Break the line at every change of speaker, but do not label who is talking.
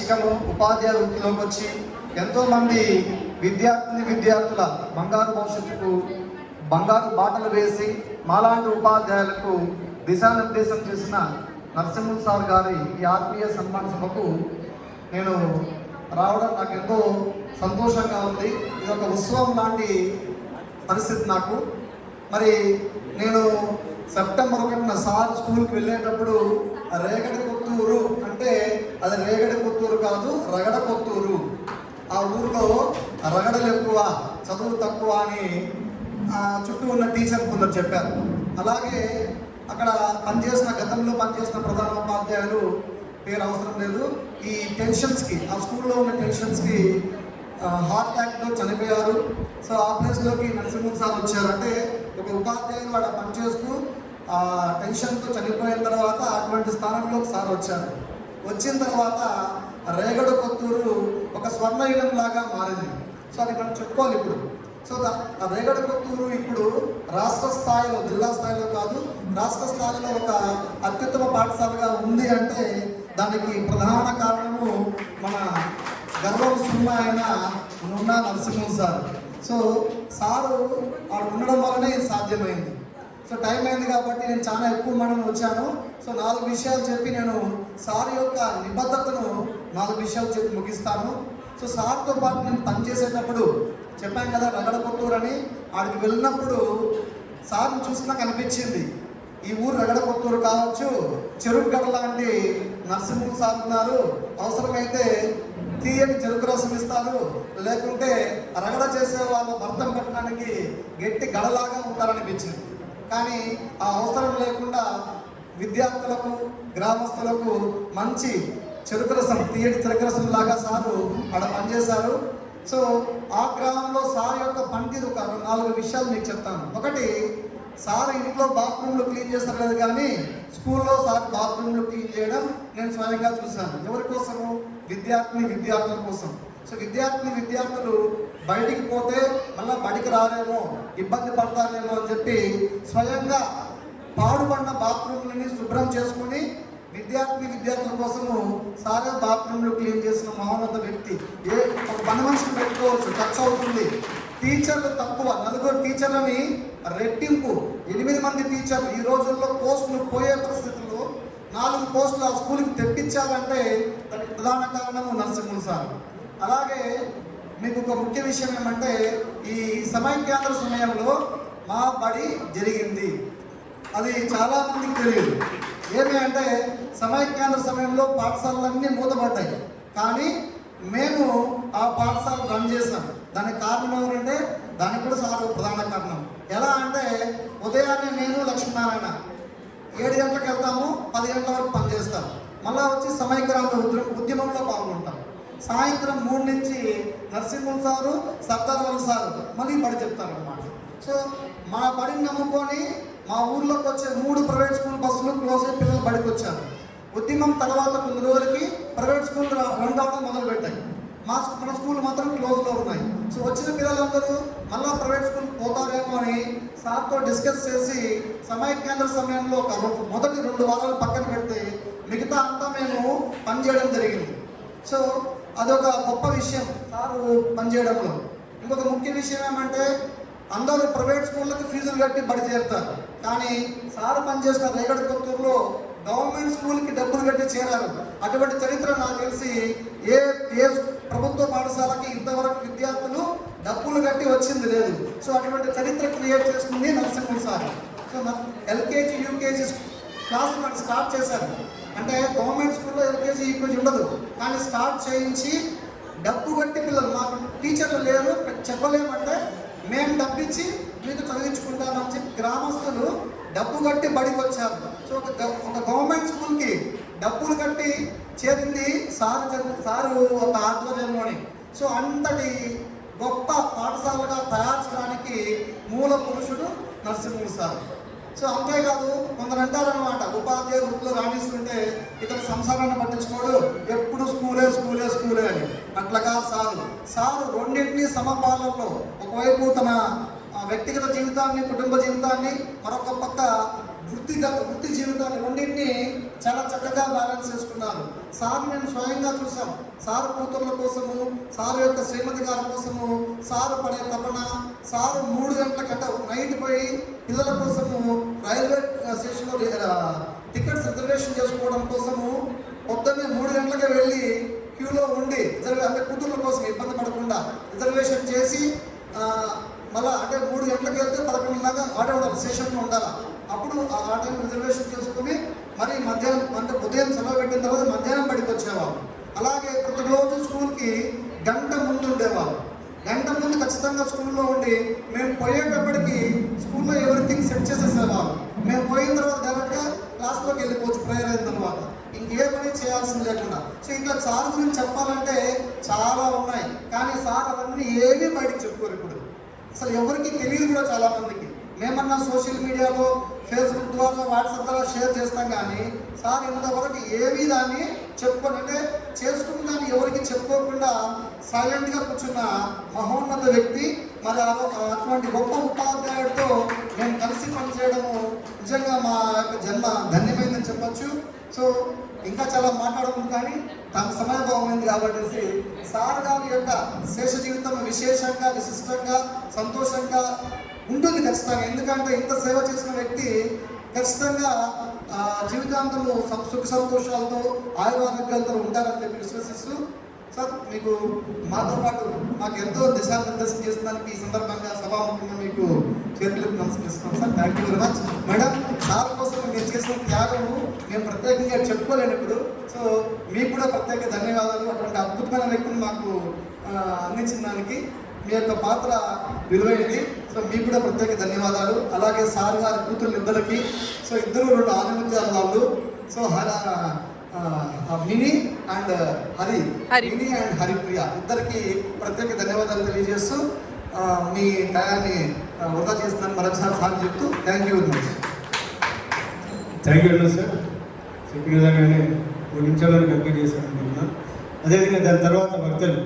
శిక్షకము ఉపాధ్యాయ వృత్తిలోకి వచ్చి ఎంతోమంది విద్యార్థుల బంగారు భవిష్యత్తుకు బంగారు బాటలు వేసి మాలాంటి ఉపాధ్యాయులకు దిశానిర్దేశం చేసిన నరసింహన్ సార్ గారి ఈ ఆత్మీయ సన్మాన సభకు నేను రావడం నాకు ఎంతో సంతోషంగా ఉంది. ఇది ఒక ఉత్సవం లాంటి పరిస్థితి నాకు. మరి నేను సెప్టెంబర్ 1న సార్ స్కూల్కి వెళ్ళేటప్పుడు రేగడి కొత్తూరు అంటే అది రేగడి కొత్తూరు కాదు, రగడ కొత్తూరు. ఆ ఊరిలో రగడలు ఎక్కువ, చదువు తక్కువ అని చుట్టూ ఉన్న టీచర్ కొందరు చెప్పారు. అలాగే అక్కడ గతంలో పనిచేసిన ప్రధానోపాధ్యాయులు పేరు అవసరం లేదు, ఈ టెన్షన్స్కి ఆ స్కూల్లో ఉన్న టెన్షన్స్కి హార్ట్ అటాక్తో చనిపోయారు. సో ఆ ప్లేస్లోకి నరసింహన్ సార్ వచ్చారు. అంటే ఒక ఉపాధ్యాయులు వాడు పనిచేస్తూ టెన్షన్తో చనిపోయిన తర్వాత అటువంటి స్థానంలోకి సార్ వచ్చారు. వచ్చిన తర్వాత రేగడ కొత్తూరు ఒక స్వర్ణయుగం లాగా మారింది. సో అది మనం చెప్పుకోవాలి ఇప్పుడు. సో ఆ రేగడ కొత్తూరు ఇప్పుడు రాష్ట్ర స్థాయిలో, జిల్లా స్థాయిలో కాదు, రాష్ట్ర స్థాయిలో ఒక అత్యుత్తమ పాఠశాలగా ఉంది అంటే దానికి ప్రధాన కారణము మన గర్వం సున్నా అయిన Nunna Narasimhan sir. So sir ఆడు ఉండడం వల్లనే ఇది సాధ్యమైంది. సో టైం అయింది కాబట్టి నేను చాలా ఎక్కువ మనం వచ్చాను. సో 4 విషయాలు చెప్పి నేను సార్ యొక్క నిబద్ధతను 4 విషయాలు చెప్పి ముగిస్తాను. సో సార్తో పాటు నేను పనిచేసేటప్పుడు చెప్పాను కదా రగడ కొత్తూరు అని, ఆడికి వెళ్ళినప్పుడు సార్ని చూసి నాకు అనిపించింది ఈ ఊరు రగడ కొత్తూరు కావచ్చు, చెరుకు గడ లాంటి నరసింహన్ సార్ ఉన్నారు, అవసరమైతే తీయని చెరుకు రసం ఇస్తారు, లేకుంటే రగడ చేసే వాళ్ళు భర్తం పెట్టడానికి గట్టి గడలాగా ఉంటారనిపించింది. కానీ ఆ అవసరం లేకుండా విద్యార్థులకు, గ్రామస్తులకు మంచి చెరుకు రసం, తీయటి చెరుకు రసం లాగా సారు అక్కడ పనిచేశారు. సో ఆ గ్రామంలో సార్ యొక్క పనితీరు ఒక 4 విషయాలు మీకు చెప్తాను. ఒకటి, సార్ ఇంట్లో బాత్రూమ్లు క్లీన్ చేస్తారు లేదు, కానీ స్కూల్లో సార్ బాత్రూమ్లు క్లీన్ చేయడం నేను స్వయంగా చూశాను. ఎవరి కోసము? విద్యార్థుల కోసం. సో విద్యార్థులు బయటికి పోతే మళ్ళీ బడికి రాలేమో, ఇబ్బంది పడతారేమో అని చెప్పి స్వయంగా పాడుపడిన బాత్రూమ్లని శుభ్రం చేసుకుని విద్యార్థుల కోసము సారే బాత్రూమ్లు క్లీన్ చేసిన మహోన్నత వ్యక్తి. ఒక పని మనిషిని పెట్టుకోవచ్చు, ఖర్చు అవుతుంది. టీచర్లు తక్కువ, 4 టీచర్లని రెట్టింపు, 8 మంది టీచర్లు. ఈ రోజుల్లో పోస్టులు పోయే పరిస్థితుల్లో 4 పోస్టులు ఆ స్కూల్కి తెప్పించాలంటే దానికి ప్రధాన కారణము నరసింహన్ సార్. అలాగే మీకు ఒక ముఖ్య విషయం ఏమంటే, ఈ సమైక్యాంధ్ర సమయంలో మా బడి జరిగింది. అది చాలా మందికి తెలియదు. ఏమి అంటే సమైక్యాంధ్ర సమయంలో పాఠశాలలన్నీ మూతపడ్డాయి, కానీ మేము ఆ పాఠశాల రన్ చేసాం. దానికి కారణం ఎవరంటే దానికి కూడా సార్ ప్రధాన కారణం. ఎలా అంటే ఉదయాన్నే నేను లక్ష్మీనారాయణ 7 గంటలకు వెళ్తాము, 10 గంటల వరకు పనిచేస్తాము, మళ్ళీ వచ్చి సమైక్యాంధ్ర ఉద్యమంలో పాల్గొంటాం. సాయంత్రం 3 నుంచి నరసింహన్ సారు, సర్దార్ సారు మళ్ళీ బడి చెప్తారు అన్నమాట. సో మా బడిని నమ్ముకొని మా ఊర్లోకి వచ్చే 3 ప్రైవేట్ స్కూల్ బస్సులు క్లోజ్ అయ్యి పిల్లలు బడికి వచ్చారు. ఉద్యమం తర్వాత కొన్ని రోజులకి ప్రైవేట్ స్కూల్ రన్ అవడం మొదలుపెట్టాయి. మన స్కూల్ మాత్రం క్లోజ్లో ఉన్నాయి. సో వచ్చిన పిల్లలందరూ మళ్ళీ ప్రైవేట్ స్కూల్ పోతారేమో అని సార్తో డిస్కస్ చేసి సమైక్యాంధ్ర సమయంలో ఒక మొదటి 2 వారాలు పక్కన పెడితే మిగతా అంతా మేము పనిచేయడం జరిగింది. సో అదొక గొప్ప విషయం సారు పనిచేయడంలో. ఇంకొక ముఖ్య విషయం ఏమంటే, అందరూ ప్రైవేట్ స్కూళ్ళకి ఫీజులు కట్టి బడి చేరుతారు, కానీ సారు పనిచేసిన రేగడ కొత్తూరులో గవర్నమెంట్ స్కూల్కి డబ్బులు కట్టి చేరారు. అటువంటి చరిత్ర నాకు తెలిసి ఏ ప్రభుత్వ పాఠశాలకి ఇంతవరకు విద్యార్థులు డబ్బులు కట్టి వచ్చింది లేదు. సో అటువంటి చరిత్ర క్రియేట్ చేస్తుంది Narasimhan sir. So LKG UKG class మనకు స్టార్ట్ చేశారు. అంటే గవర్నమెంట్ స్కూల్లో ఎల్కేజీ యూకేజీ ఉండదు, కానీ స్టార్ట్ చేయించి డబ్బు కట్టి పిల్లలు, మాకు టీచర్లు లేరు చెప్పలేమంటే మేము డబ్బిచ్చి మీకు చదివించుకుంటామని చెప్పి గ్రామస్తులు డబ్బు కట్టి బడికి వచ్చారు. సో ఒక గవర్నమెంట్ స్కూల్కి డబ్బులు కట్టి చేరింది సారు ఒక ఆధ్వర్యంలోని. సో అంతటి గొప్ప పాఠశాలగా తయారు చేయడానికి మూల పురుషుడు నరసింహన్ సార్. సో అంతేకాదు, కొందరు అంటారనమాట, ఉపాధ్యాయ వృత్తిలో రాణిస్తుంటే ఇతను సంసారాన్ని పట్టించుకోడు, ఎప్పుడు స్కూలే అని. అట్లాగా సారు రెండింటినీ సమపాలనలో, ఒకవైపు తన వ్యక్తిగత జీవితాన్ని, కుటుంబ జీవితాన్ని, మరొక పక్క
వృత్తి జీవితాన్ని రెండింటినీ చాలా చక్కగా బ్యాలెన్స్ చేసుకున్నారు. సార్ నేను స్వయంగా చూసాం. సార్ కూతుర్ల కోసము, సార్ యొక్క శ్రీమతి గారి కోసము సార్ పడే తపన, సారు 3 గంటలకంట నైట్ పోయి పిల్లల కోసము రైల్వే స్టేషన్లో టికెట్స్ రిజర్వేషన్ చేసుకోవడం కోసము పొద్దున్నే 3 గంటలకే వెళ్ళి క్యూలో ఉండి అంటే కూతుర్ల కోసం ఇబ్బంది పడకుండా రిజర్వేషన్ చేసి మళ్ళీ అంటే 3 గంటలకు వెళ్తే 11 దాకా ఆటో స్టేషన్లో ఉండాలి. అప్పుడు ఆ టైం రిజర్వేషన్ చేసుకుని మరి మధ్యాహ్నం అంటే ఉదయం సెలవు పెట్టిన తర్వాత మధ్యాహ్నం బడికి వచ్చేవాళ్ళు. అలాగే ప్రతిరోజు స్కూల్కి గంట ముందు ఉండేవాళ్ళు. గంట ముందు ఖచ్చితంగా స్కూల్లో ఉండి మేము పోయేటప్పటికి స్కూల్లో ఎవ్రీథింగ్ సెట్ చేసేసేవాళ్ళు. మేము పోయిన తర్వాత డైరెక్ట్గా క్లాస్లోకి వెళ్ళిపోవచ్చు ప్రేయర్ అయిన తర్వాత, ఇంకే పని చేయాల్సింది లేకుండా. సో ఇంకా సార్ గురించి చెప్పాలంటే చాలా ఉన్నాయి, కానీ సార్ అవన్నీ ఏమీ బయటకు చెప్పుకోరు. ఇప్పుడు అసలు ఎవరికి తెలియదు కూడా చాలా మందికి. మేమన్నా సోషల్ మీడియాలో ఫేస్బుక్ ద్వారా వాట్సాప్ ద్వారా షేర్ చేస్తాం, కానీ సార్ ఇంతవరకు ఏమీ దాన్ని చెప్పుకొని అంటే చేసుకున్న దాన్ని ఎవరికి చెప్పుకోకుండా సైలెంట్గా కూర్చున్న మహోన్నత వ్యక్తి. మరి అటువంటి గొప్ప ఉపాధ్యాయుడితో మేము కలిసి పనిచేయడము నిజంగా మా యొక్క జన్మ ధన్యమైందని చెప్పచ్చు. సో ఇంకా చాలా మాట్లాడము, కానీ తమ సమయభావం అయింది కాబట్టి సార్ గారి యొక్క శేష జీవితం విశేషంగా విశిష్టంగా సంతోషంగా ఉంటుంది ఖచ్చితంగా. ఎందుకంటే ఇంత సేవ చేసిన వ్యక్తి ఖచ్చితంగా జీవితాంతము సుఖ సంతోషాలతో ఆయురారోగ్యాలతో ఉంటారని చెప్పి విశ్వసిస్తూ సార్ మీకు మాతో పాటు మాకు ఎంతో దిశానిర్దేశం చేసినందుకు ఈ సందర్భంగా సభాముఖంగా మీకు చేతులకు నమస్కరిస్తున్నాం sir. Thank you very much madam. Sir కోసం మీరు చేసిన త్యాగము మేము ప్రత్యేకంగా చెప్పుకోలేను ఇప్పుడు. సో మీకు కూడా ప్రత్యేక ధన్యవాదాలు. అటువంటి అద్భుతమైన వ్యక్తిని మాకు అందించిన దానికి మీ యొక్క పాత్ర విలువైనది. సో మీకు కూడా ప్రత్యేక ధన్యవాదాలు. అలాగే సార్ గారి కూతురు ఇద్దరికి, సో ఇద్దరు 2 ఆదిముత్యాల వాళ్ళు. So mini and mini and Haripriya ఇద్దరికి ప్రత్యేక ధన్యవాదాలు తెలియజేస్తూ మీ టయాన్ని వృధా చేస్తున్నాను మరొకసారి సార్ చెప్తూ thank you very much.
Thank you very much sir. చెప్పిన విధంగానే 2 నిమిషాలను కంప్లీట్ చేశాను. అదేవిధంగా దాని తర్వాత వక్తలు